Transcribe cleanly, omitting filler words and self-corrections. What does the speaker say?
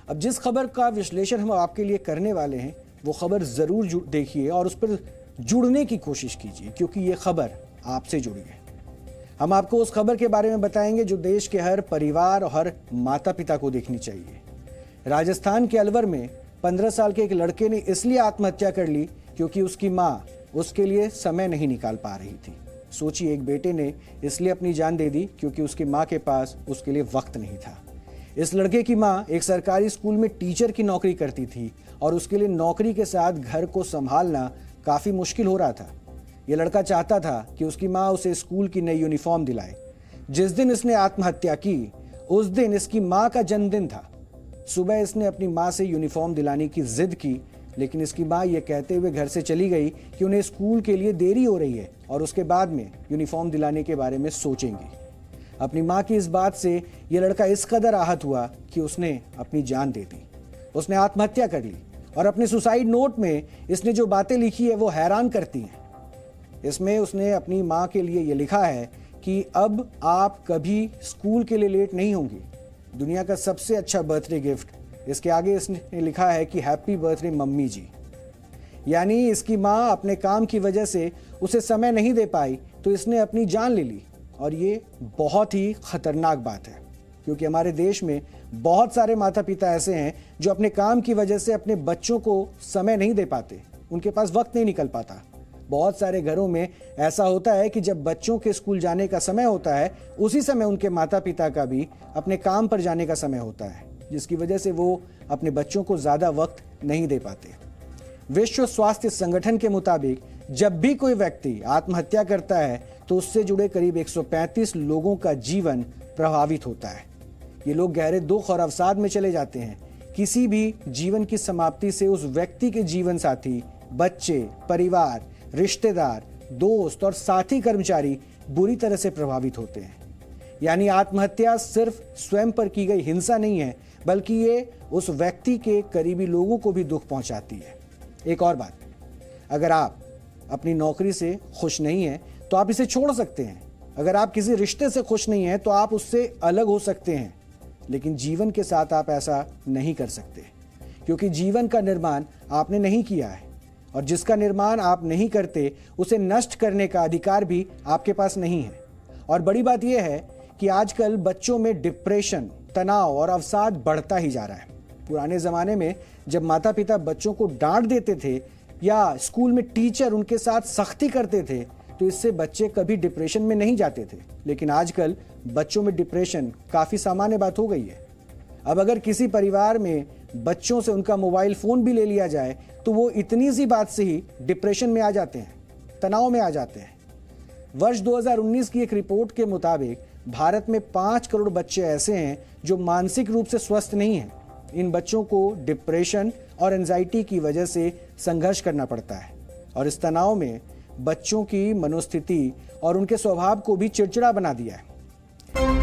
अब जिस खबर का विश्लेषण हम आपके लिए करने वाले हैं वो खबर ज़रूर देखिए और उस पर जुड़ने की कोशिश कीजिए, क्योंकि ये खबर आपसे जुड़ी है। हम आपको उस खबर के बारे में बताएंगे जो देश के हर परिवार और हर माता पिता को देखनी चाहिए। राजस्थान के अलवर में 15 साल के एक लड़के ने इसलिए आत्महत्या कर ली क्योंकि उसकी माँ उसके लिए समय नहीं निकाल पा रही थी। सोचिए, एक बेटे ने इसलिए अपनी जान दे दी क्योंकि उसकी माँ के पास उसके लिए वक्त नहीं था। इस लड़के की माँ एक सरकारी स्कूल में टीचर की नौकरी करती थी और उसके लिए नौकरी के साथ घर को संभालना काफ़ी मुश्किल हो रहा था। ये लड़का चाहता था कि उसकी माँ उसे स्कूल की नई यूनिफॉर्म दिलाए। जिस दिन इसने आत्महत्या की उस दिन इसकी माँ का जन्मदिन था। सुबह इसने अपनी माँ से यूनिफॉर्म दिलाने की जिद की, लेकिन इसकी माँ ये कहते हुए घर से चली गई कि उन्हें स्कूल के लिए देरी हो रही है और उसके बाद में यूनिफॉर्म दिलाने के बारे में सोचेंगी। अपनी माँ की इस बात से ये लड़का इस कदर आहत हुआ कि उसने अपनी जान दे दी। उसने आत्महत्या कर ली और अपने सुसाइड नोट में इसने जो बातें लिखी है वो हैरान करती हैं। इसमें उसने अपनी माँ के लिए ये लिखा है कि अब आप कभी स्कूल के लिए लेट नहीं होंगी। दुनिया का सबसे अच्छा बर्थडे गिफ्ट। इसके आगे इसने लिखा है कि हैप्पी बर्थडे मम्मी जी। यानी इसकी माँ अपने काम की वजह से उसे समय नहीं दे पाई तो इसने अपनी जान ले ली। और ये बहुत ही खतरनाक बात है, क्योंकि हमारे देश में बहुत सारे माता पिता ऐसे हैं जो अपने काम की वजह से अपने बच्चों को समय नहीं दे पाते, उनके पास वक्त नहीं निकल पाता। बहुत सारे घरों में ऐसा होता है कि जब बच्चों के स्कूल जाने का समय होता है उसी समय उनके माता पिता का भी अपने काम पर जाने का समय होता है, जिसकी वजह से वो अपने बच्चों को ज़्यादा वक्त नहीं दे पाते। विश्व स्वास्थ्य संगठन के मुताबिक जब भी कोई व्यक्ति आत्महत्या करता है तो उससे जुड़े करीब 135 लोगों का जीवन प्रभावित होता है। ये लोग गहरे दुख और अवसाद में चले जाते हैं। किसी भी जीवन की समाप्ति से उस व्यक्ति के जीवन साथी, बच्चे, परिवार, रिश्तेदार, दोस्त और साथी कर्मचारी बुरी तरह से प्रभावित होते हैं। यानी आत्महत्या सिर्फ स्वयं पर की गई हिंसा नहीं है, बल्कि ये उस व्यक्ति के करीबी लोगों को भी दुख पहुंचाती है। एक और बात, अगर आप अपनी नौकरी से खुश नहीं हैं तो आप इसे छोड़ सकते हैं। अगर आप किसी रिश्ते से खुश नहीं हैं तो आप उससे अलग हो सकते हैं, लेकिन जीवन के साथ आप ऐसा नहीं कर सकते, क्योंकि जीवन का निर्माण आपने नहीं किया है और जिसका निर्माण आप नहीं करते उसे नष्ट करने का अधिकार भी आपके पास नहीं है। और बड़ी बात यह है कि आजकल बच्चों में डिप्रेशन, तनाव और अवसाद बढ़ता ही जा रहा है। पुराने ज़माने में जब माता पिता बच्चों को डांट देते थे या स्कूल में टीचर उनके साथ सख्ती करते थे तो इससे बच्चे कभी डिप्रेशन में नहीं जाते थे, लेकिन आजकल बच्चों में डिप्रेशन काफ़ी सामान्य बात हो गई है। अब अगर किसी परिवार में बच्चों से उनका मोबाइल फ़ोन भी ले लिया जाए तो वो इतनी सी बात से ही डिप्रेशन में आ जाते हैं, तनाव में आ जाते हैं। वर्ष 2019 की एक रिपोर्ट के मुताबिक भारत में 5 करोड़ बच्चे ऐसे हैं जो मानसिक रूप से स्वस्थ नहीं हैं। इन बच्चों को डिप्रेशन और एंजाइटी की वजह से संघर्ष करना पड़ता है और इस तनाव में बच्चों की मनोस्थिति और उनके स्वभाव को भी चिड़चिड़ा बना दिया है।